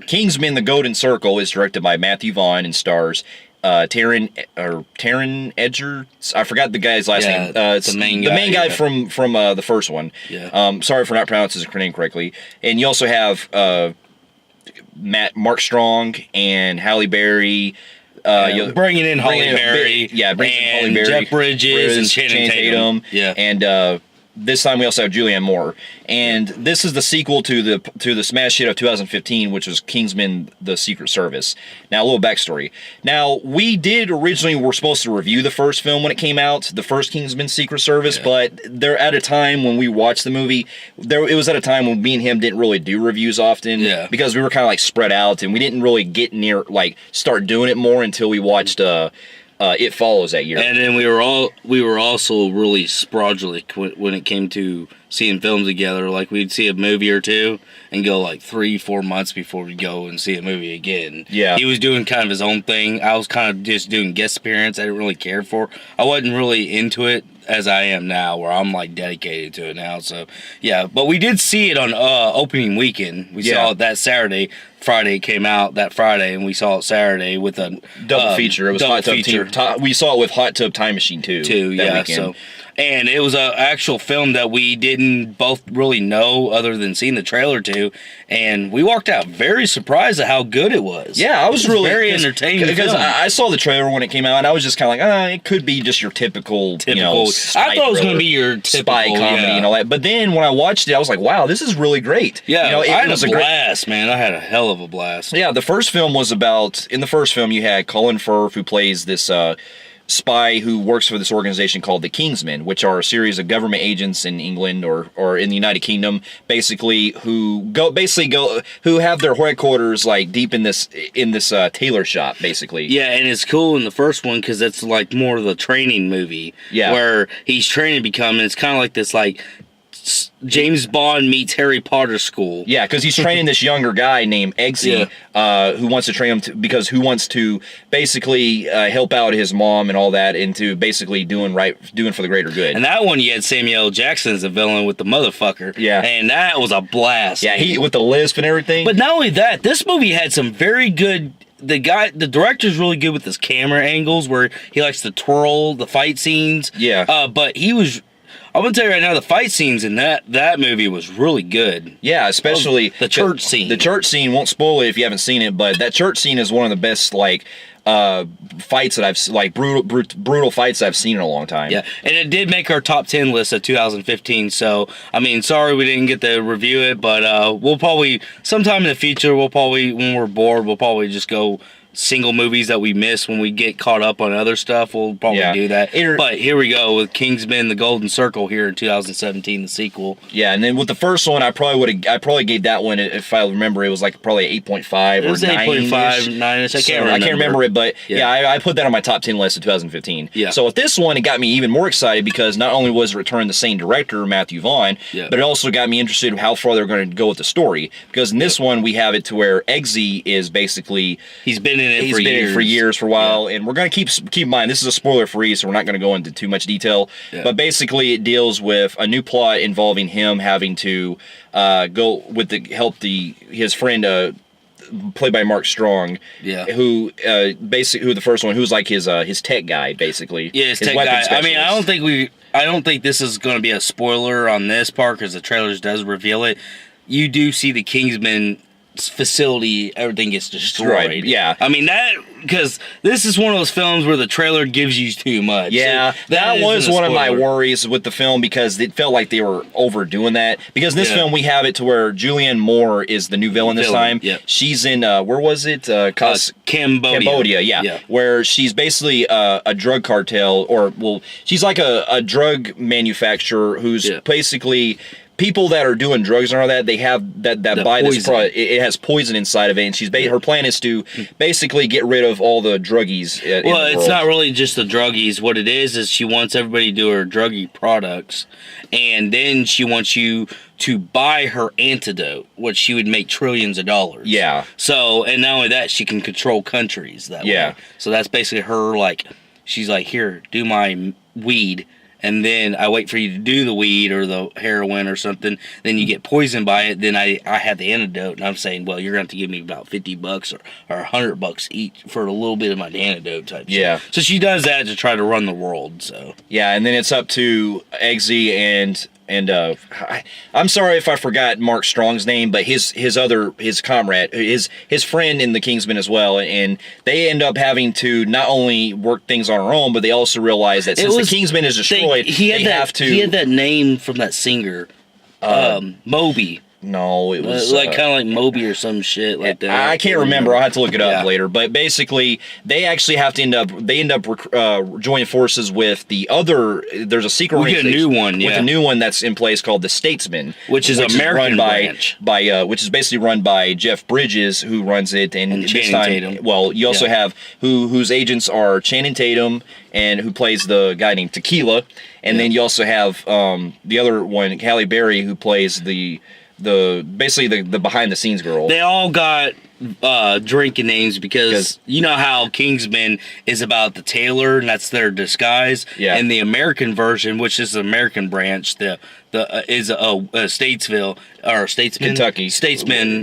Kingsman: The Golden Circle is directed by Matthew Vaughn and stars Taron Edgerton. I forgot the guy's last name. It's the main guy from the first one. Yeah. Sorry for not pronouncing his name correctly. And you also have Mark Strong and Halle Berry. Bringing in Halle Berry. Bringing Jeff Bridges and Channing Tatum. Yeah. And this time we also have Julianne Moore. And this is the sequel to the smash hit of 2015, which was Kingsman: The Secret Service. Now, a little backstory. Now, we were supposed to review the first film when it came out, the first Kingsman: Secret Service, but there at a time when we watched the movie, it was at a time when me and him didn't really do reviews often, because we were kind of like spread out, and we didn't really get near, like, start doing it more until we watched It Follows that year. And then we were also really sporadic when it came to seeing films together. Like, we'd see a movie or two and go like 3-4 months before we'd go and see a movie again. Yeah. He was doing kind of his own thing. I was kind of just doing guest appearance. I didn't really care for. I wasn't really into it as I am now, where I'm like dedicated to it now. So yeah, but we did see it on opening weekend. We saw it that Saturday. Friday came out that Friday, and we saw it Saturday with a double feature. It was Hot Tub we saw it with Hot Tub Time Machine too. That weekend. So, and it was an actual film that we didn't both really know other than seeing the trailer to, and we walked out very surprised at how good it was. Yeah, I was really very entertaining because I saw the trailer when it came out, and I was just kind of like, it could be just your typical I thought it was going to be your spy comedy and all that. But then when I watched it, I was like, wow, this is really great. Yeah, I had a blast, man. I had a hell of a blast. Yeah, the first film was about, in the first film you had Colin Firth, who plays this spy who works for this organization called the Kingsmen, which are a series of government agents in England or in the United Kingdom, basically who have their headquarters like deep in this tailor shop, basically. Yeah, and it's cool in the first one because it's like more of the training movie. Yeah, where he's training to become, and it's kind of like this like James Bond meets Harry Potter school. Yeah, because he's training this younger guy named Eggsy, who wants to train him who wants to basically help out his mom and all that into basically doing for the greater good. And that one you had Samuel L. Jackson as a villain with the motherfucker. Yeah. And that was a blast. Yeah, he with the lisp and everything. But not only that, this movie had some very good... The director's really good with his camera angles where he likes to twirl the fight scenes. Yeah. But he was... I'm gonna tell you right now, the fight scenes in that movie was really good. Yeah, especially the church scene. The church scene, won't spoil it if you haven't seen it, but that church scene is one of the best fights that I've brutal fights that I've seen in a long time. Yeah, and it did make our top 10 list of 2015. So I mean, sorry we didn't get to review it, but we'll probably sometime in the future. When we're bored, we'll probably just go single movies that we miss when we get caught up on other stuff. We'll probably do that. But here we go with Kingsman: The Golden Circle here in 2017, the sequel. Yeah, and then with the first one, I probably gave that one, if I remember, it was like probably 8.5 or 9. 8.5, 9-ish. I can't remember it, but I put that on my top 10 list of 2015. Yeah. So with this one, it got me even more excited because not only was it returned the same director, Matthew Vaughn, but it also got me interested in how far they're going to go with the story. Because in this one, we have it to where Eggsy is basically... He's been in it for a while, and we're going to keep in mind, this is a spoiler-free, so we're not going to go into too much detail, but basically it deals with a new plot involving him having to go with his friend, played by Mark Strong, who the first one, who's like his tech guy, basically. Yeah, his tech guy. I mean, I don't think this is going to be a spoiler on this part because the trailers does reveal it. You do see the Kingsman facility, everything gets destroyed. Yeah. I mean, because this is one of those films where the trailer gives you too much. Yeah, so that was one of my worries with the film because it felt like they were overdoing that. Because in this film, we have it to where Julianne Moore is the new villain this time. Yep. She's in, where was it? Cambodia. Yeah. Where she's basically a drug cartel, she's like a drug manufacturer who's basically... People that are doing drugs and all that, they have that buy this product. It has poison inside of it, and her plan is to basically get rid of all the druggies. Well, it's not really just the druggies. What it is she wants everybody to do her druggy products, and then she wants you to buy her antidote, which she would make trillions of dollars. Yeah. So, and not only that, she can control countries that way. So that's basically her, like, she's like, here, do my weed, and then I wait for you to do the weed or the heroin or something, then you get poisoned by it, then I have the antidote, and I'm saying, well, you're going to have to give me about $50 or $100 each for a little bit of my antidote type Yeah. shit. So she does that to try to run the world, so. Yeah, and then it's up to Eggsy and I'm sorry if I forgot Mark Strong's name, but his comrade, his friend in the Kingsman as well, and they end up having to not only work things on their own, but they also realize that since the Kingsman is destroyed, he had that name from that singer, Moby. No, it was kind of like Moby or some shit like that. I can't remember. I'll have to look it up later. But basically, they actually have to end up joining forces with the other. There's a secret organization. We get a new one, with a new one that's in place called the Statesman, which is American branch. Which is basically run by Jeff Bridges, who runs it, and Channing Tatum. Well, you also have whose agents are Channing Tatum and who plays the guy named Tequila, and then you also have the other one, Halle Berry, who plays the basically the behind the scenes girl. They all got drinking names because you know how Kingsman is about the tailor and that's their disguise. Yeah. And the American version, which is the American branch, is Statesville or Statesman, Kentucky. Statesman.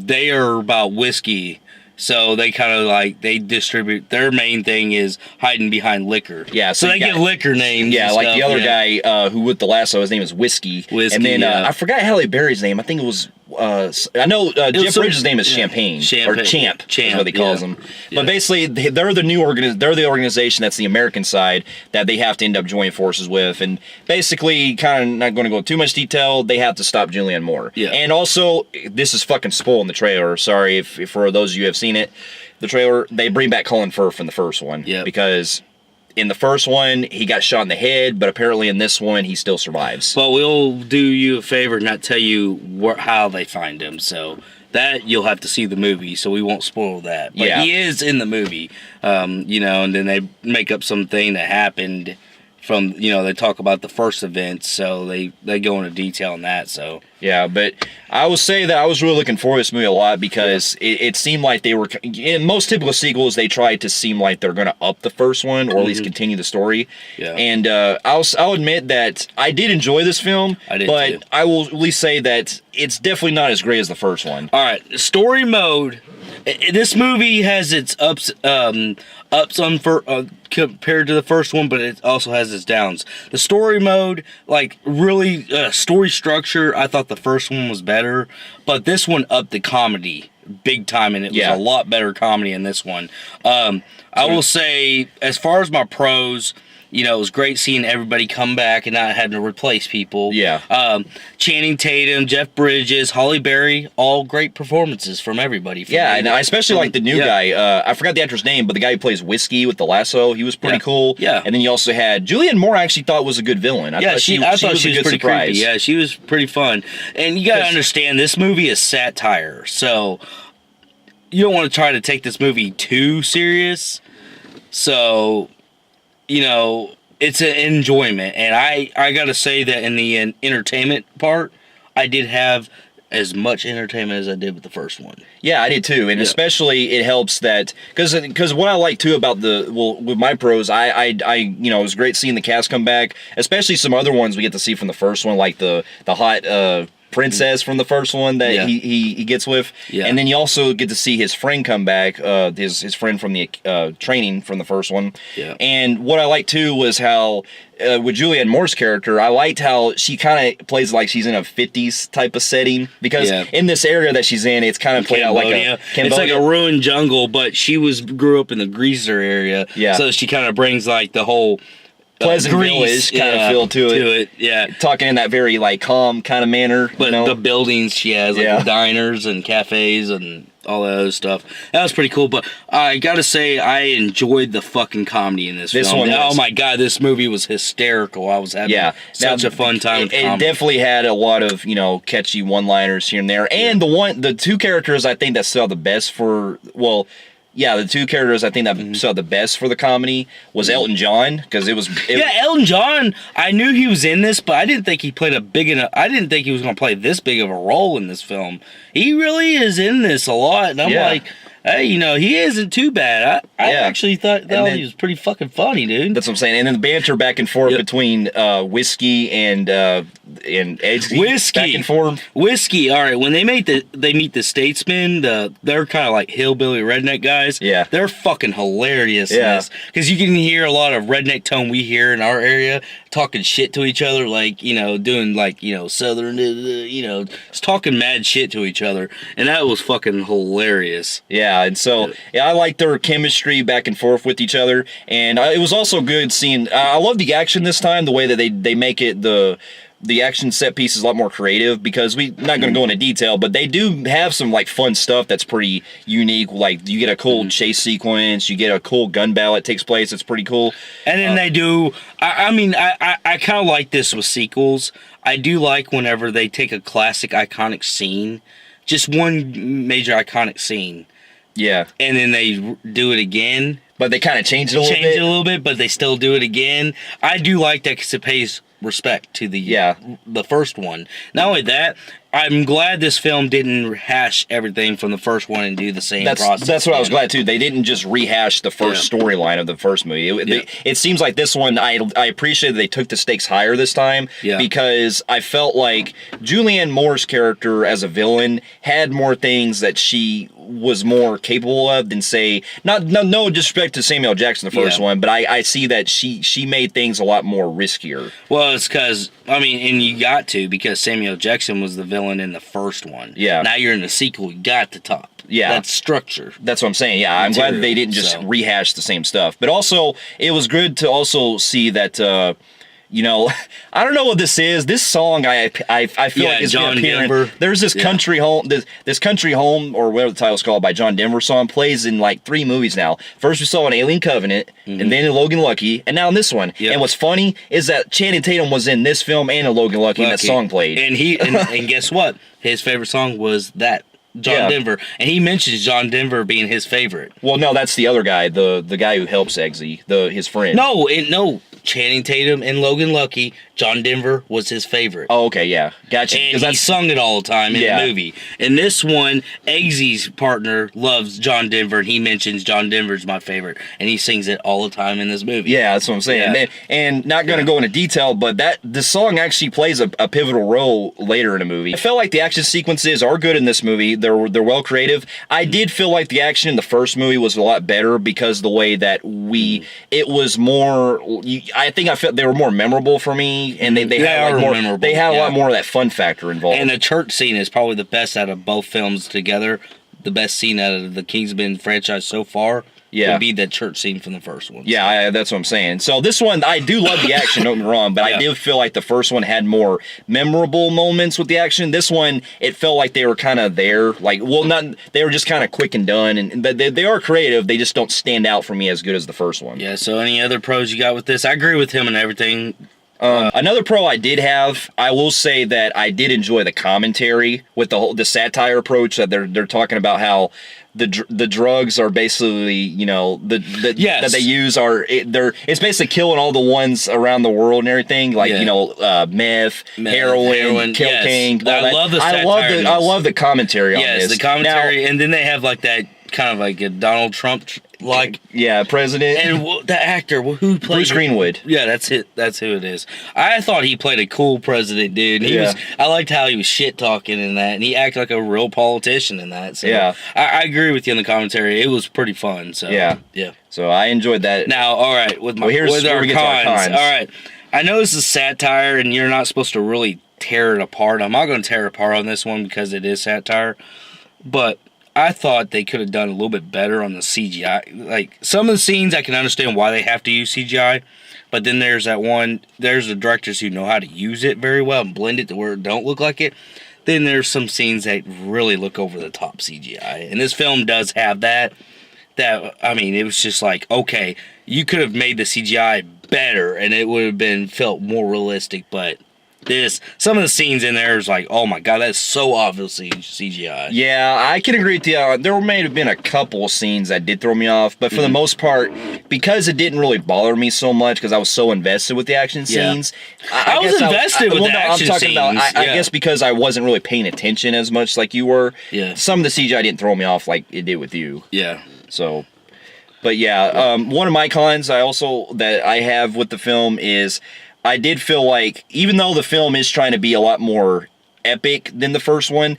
They are about whiskey. So they kind of they distribute. Their main thing is hiding behind liquor. Yeah, so they give liquor names. Yeah, like the other guy who with the lasso, his name is Whiskey. And then I forgot Halle Berry's name. I think it was. I know Jeff Bridges' name is Champagne or Champ. Is what he calls him. But basically, they're the organization that's the American side that they have to end up joining forces with, and basically, kind of not going to go into too much detail. They have to stop Julianne Moore. Yeah. And also, this is fucking spoiling the trailer. Sorry if for those of you who have seen it. The trailer, they bring back Colin Firth from the first one. Yeah. Because in the first one, he got shot in the head, but apparently in this one, he still survives. But we'll do you a favor and not tell you how they find him. So that you'll have to see the movie, so we won't spoil that. But he is in the movie, and then they make up something that happened from, they talk about the first events, so they go into detail on that, so. Yeah, but I will say that I was really looking forward to this movie a lot because it seemed like they were, in most typical sequels, they try to seem like they're going to up the first one or at least continue the story. Yeah. And I'll admit that I did enjoy this film, but I will at least say that it's definitely not as great as the first one. All right, story mode. This movie has its ups compared to the first one, but it also has its downs. The story mode, really story structure, I thought the first one was better, but this one upped the comedy big time, and it was a lot better comedy in this one. I will say, as far as my pros, it was great seeing everybody come back and not having to replace people. Yeah. Channing Tatum, Jeff Bridges, Halle Berry, all great performances from everybody. And I especially like the new guy. I forgot the actor's name, but the guy who plays Whiskey with the lasso, he was pretty cool. Yeah. And then you also had Julianne Moore. I actually thought was a good villain. I thought she was pretty creepy. Yeah, she was pretty fun. And you gotta understand, this movie is satire, so you don't want to try to take this movie too serious. So, it's an enjoyment. And I gotta say that in the entertainment part, I did have as much entertainment as I did with the first one. Yeah, I did too, and especially it helps that because what I like too about with my pros, I it was great seeing the cast come back, especially some other ones we get to see from the first one, like the hot princess from the first one that he gets with, and then you also get to see his friend come back, his friend from the training from the first one. And what I liked too was how with Julianne Moore's character, I liked how she kind of plays like she's in a 50s type of setting, because in this area that she's in, it's kind of played out like a Cambodia. It's like a ruined jungle, but she grew up in the Greaser area, so she kind of brings the whole Pleasant Village kind of feel to it. Talking in that very calm kind of manner. But the buildings she has, the diners and cafes and all that other stuff. That was pretty cool. But I gotta say, I enjoyed the fucking comedy in this film. Oh my god, this movie was hysterical. I was having such a fun time. It definitely had a lot of catchy one-liners here and there. And the two characters I think that stood out the best for the two characters I think that saw the best for the comedy was Elton John, because Elton John. I knew he was in this, but I didn't think he played I didn't think he was going to play this big of a role in this film. He really is in this a lot, and I'm like, hey, he isn't too bad. I Yeah. actually thought that he was pretty fucking funny, dude. That's what I'm saying. And then the banter back and forth between Whiskey and Eggsy. Whiskey. Back and forth. Whiskey. All right, when they meet the statesmen, they're kind of like hillbilly redneck guys. Yeah. They're fucking hilarious. Yeah. Because you can hear a lot of redneck tone we hear in our area, talking shit to each other, like, doing like, southern, just talking mad shit to each other. And that was fucking hilarious. Yeah, and so I like their chemistry back and forth with each other, and it was also good seeing. I love the action this time, the way that they make it the action set piece is a lot more creative, because we're not going to go into detail, but they do have some like fun stuff that's pretty unique. Like you get a cool chase sequence, you get a cool gun battle that takes place. It's pretty cool. And then they do. I kind of like this with sequels. I do like whenever they take a classic iconic scene, just one major iconic scene. Yeah. And then they do it again. But they kind of change it a little bit. But they still do it again. I do like that because it pays respect to the first one. Not only that, I'm glad this film didn't rehash everything from the first one and do the same process. That's what I was glad too. They didn't just rehash the first storyline of the first movie. It seems like this one, I appreciate that they took the stakes higher this time, because I felt like Julianne Moore's character as a villain had more things that she was more capable of than, say, no disrespect to Samuel Jackson, the first one, but I see that she made things a lot more riskier. Well, it's because, and you got to, because Samuel Jackson was the villain in the first one. Yeah. Now you're in the sequel, you got to top. Yeah. That's structure. That's what I'm saying. Yeah, I'm glad that they didn't just rehash the same stuff. But also, it was good to also see that, I don't know what this is. This song, I feel like is John appearing. Denver. There's this country home, this country home, or whatever the title's called, by John Denver song, plays in like 3 movies now. First we saw in Alien Covenant, and then in Logan Lucky, and now in this one. Yep. And what's funny is that Channing Tatum was in this film and in Logan Lucky, and that song played. And and guess what? His favorite song was that. John Denver, and he mentions John Denver being his favorite. Well, no, that's the other guy, the guy who helps Eggsy, his friend. No, Channing Tatum and Logan Lucky, John Denver was his favorite. Oh, okay, yeah, gotcha. And he sung it all the time in the movie. In this one, Eggsy's partner loves John Denver, and he mentions John Denver's my favorite, and he sings it all the time in this movie. Yeah, that's what I'm saying. Yeah. And not going to go into detail, but the song actually plays a pivotal role later in the movie. I felt like the action sequences are good in this movie. They're well creative. I did feel like the action in the first movie was a lot better, because the way that it was more. I felt they were more memorable for me, and they had like more. They had a lot more of that fun factor involved. And the church scene is probably the best out of both films together. The best scene out of the Kingsman franchise so far. Would be that church scene from the first one. Yeah, that's what I'm saying. So this one, I do love the action, don't get me wrong, but I did feel like the first one had more memorable moments with the action. This one, it felt like they were kind of there. They were just kind of quick and done, and they are creative, they just don't stand out for me as good as the first one. Yeah, so any other pros you got with this? I agree with him and everything. Another pro I did have, I will say that I did enjoy the commentary with the satire approach, that they're talking about how the drugs are basically, that they use it's basically killing all the ones around the world and everything, like meth, heroin, cocaine. I love the satire. I love the commentary on this. Yes, the commentary, and then they have like that kind of like a Donald Trump president, and the actor who played Bruce Greenwood. Yeah, that's it. That's who it is. I thought he played a cool president, dude. I liked how he was shit talking in that, and he acted like a real politician in that. So I agree with you in the commentary. It was pretty fun. So yeah. So I enjoyed that. Now, all right, with our cons. All right, I know this is satire, and you're not supposed to really tear it apart. I'm not going to tear it apart on this one because it is satire, but I thought they could have done a little bit better on the CGI. Like, some of the scenes I can understand why they have to use CGI, but then there's the directors who know how to use it very well and blend it to where it don't look like it. Then there's some scenes that really look over the top CGI. And this film does have that. It was just like, okay, you could have made the CGI better and it would have felt more realistic, but some of the scenes in there is like, oh my god, that's so obviously CGI. Yeah, I can agree with you. There may have been a couple scenes that did throw me off, but for the most part, because it didn't really bother me so much because I was so invested with the action scenes. I was invested with the action scenes. I guess because I wasn't really paying attention as much like you were. Yeah. Some of the CGI didn't throw me off like it did with you. Yeah. So, but yeah, one of my cons that I have with the film is I did feel like, even though the film is trying to be a lot more epic than the first one,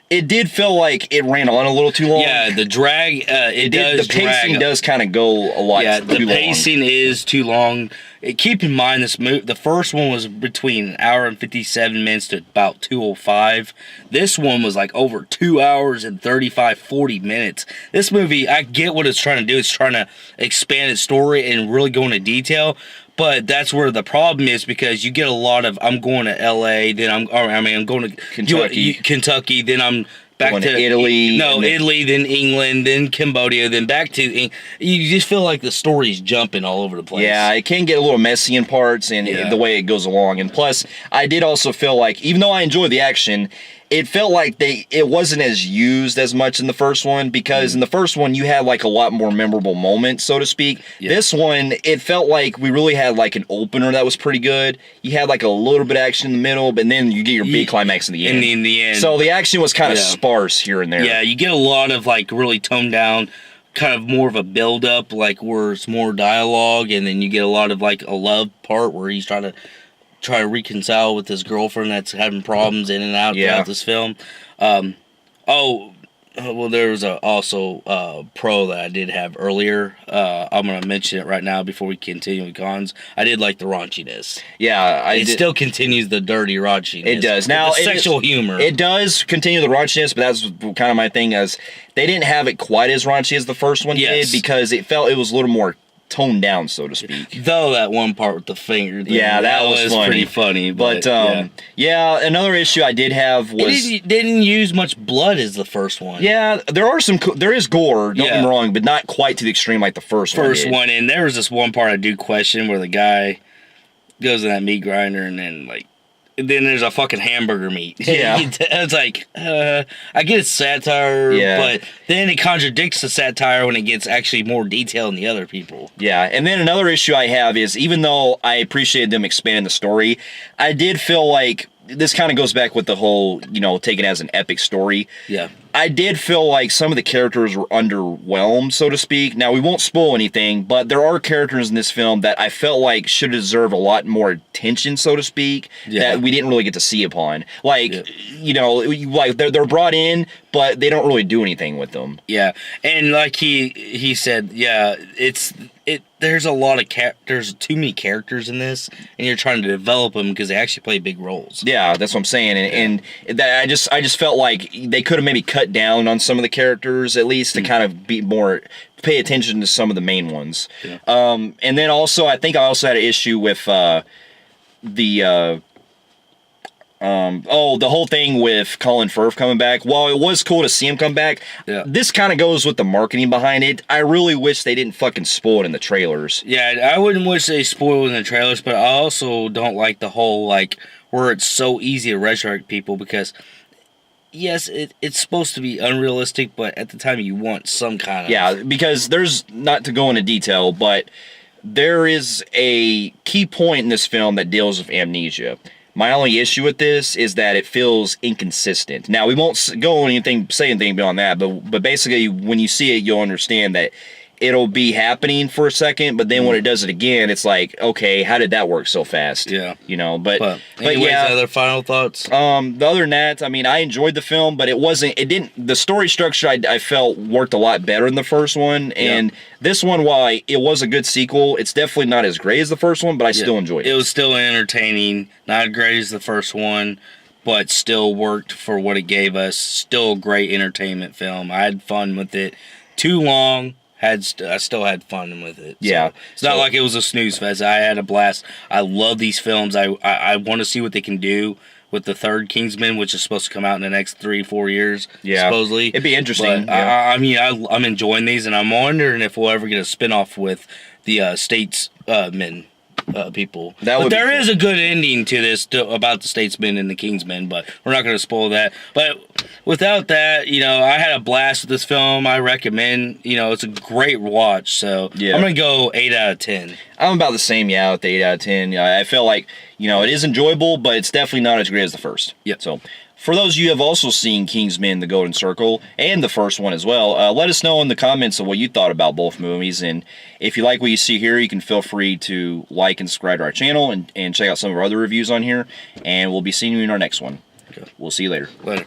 it did feel like it ran on a little too long. Yeah, the drag, the pacing does kind of go a lot too long. Yeah, the pacing is too long. Keep in mind, the first one was between an hour and 57 minutes to about 2:05. This one was like over 2 hours and 40 minutes. This movie, I get what it's trying to do. It's trying to expand its story and really go into detail. But that's where the problem is, because you get a lot of, I'm going to LA, then I'm going to Kentucky, then I'm back to Italy. No, Italy, then England, then Cambodia, then back to you just feel like the story's jumping all over the place. Yeah, it can get a little messy in parts and the way it goes along. And plus, I did also feel like, even though I enjoy the action, it felt like it wasn't as used as much in the first one, because in the first one you had like a lot more memorable moments, so to speak. Yeah. This one, it felt like we really had like an opener that was pretty good. You had like a little bit of action in the middle, but then you get your big climax in the end. In the end. So the action was kind of sparse here and there. Yeah, you get a lot of like really toned down, kind of more of a build up, like where it's more dialogue, and then you get a lot of like a love part where he's trying to reconcile with his girlfriend that's having problems in and out throughout this film. Well, there was also a pro that I did have earlier. I'm going to mention it right now before we continue with cons. I did like the raunchiness. Yeah, it still continues the dirty raunchiness. It does. Now, sexual humor. It does continue the raunchiness, but that's kind of my thing, as they didn't have it quite as raunchy as the first one did, because it felt it was a little more toned down, so to speak. Though that one part with the finger, that was funny. Pretty funny. But another issue I did have was it didn't use much blood as the first one. Yeah, there is gore. Don't get me wrong, but not quite to the extreme like the first one. And there was this one part I do question where the guy goes in that meat grinder and then there's a fucking hamburger meat. Yeah. It's like, I get it's satire, but then it contradicts the satire when it gets actually more detail than the other people. Yeah, and then another issue I have is, even though I appreciated them expanding the story, I did feel like, this kind of goes back with the whole, take it as an epic story. Yeah. I did feel like some of the characters were underwhelmed, so to speak. Now, we won't spoil anything, but there are characters in this film that I felt like should deserve a lot more attention, so to speak, that we didn't really get to see upon. Like, like they're brought in, but they don't really do anything with them. Yeah, and like he said, there's a lot of there's too many characters in this, and you're trying to develop them because they actually play big roles. Yeah, that's what I'm saying, and that I just felt like they could have maybe cut down on some of the characters at least to kind of pay attention to some of the main ones. Yeah. And then also, I think I also had an issue with the whole thing with Colin Firth coming back. While it was cool to see him come back, this kind of goes with the marketing behind it. I really wish they didn't fucking spoil it in the trailers. Yeah, I wouldn't wish they spoiled in the trailers, but I also don't like the whole, where it's so easy to resurrect people, because yes, it's supposed to be unrealistic, but at the time you want some kind of... Yeah, because there's, not to go into detail, but there is a key point in this film that deals with amnesia. My only issue with this is that it feels inconsistent. Now, we won't say anything beyond that, but basically, when you see it, you'll understand that it'll be happening for a second, but then when it does it again, it's like, okay, how did that work so fast? Yeah. But anyways, other final thoughts? Other than that, I enjoyed the film, but the story structure I felt worked a lot better in the first one, and this one, while it was a good sequel, it's definitely not as great as the first one, but I still enjoyed it. It was still entertaining, not as great as the first one, but still worked for what it gave us. Still a great entertainment film. I had fun with it. Too long. I still had fun with it. Yeah. It's not like it was a snooze fest. I had a blast. I love these films. I want to see what they can do with the third Kingsman, which is supposed to come out in the next 3-4 years, supposedly. It'd be interesting. But, I'm enjoying these, and I'm wondering if we'll ever get a spinoff with the Statesmen. people. That but would be there cool. is a good ending to this about the Statesman and the Kingsman, but we're not going to spoil that. But without that, I had a blast with this film. I recommend. It's a great watch. So Yeah. I'm going to go 8 out of 10. I'm about the same, with the 8 out of 10. I feel like, it is enjoyable, but it's definitely not as great as the first. Yep. So, for those of you who have also seen Kingsman, The Golden Circle, and the first one as well, let us know in the comments of what you thought about both movies. And if you like what you see here, you can feel free to like and subscribe to our channel and check out some of our other reviews on here. And we'll be seeing you in our next one. Okay. We'll see you later. Later.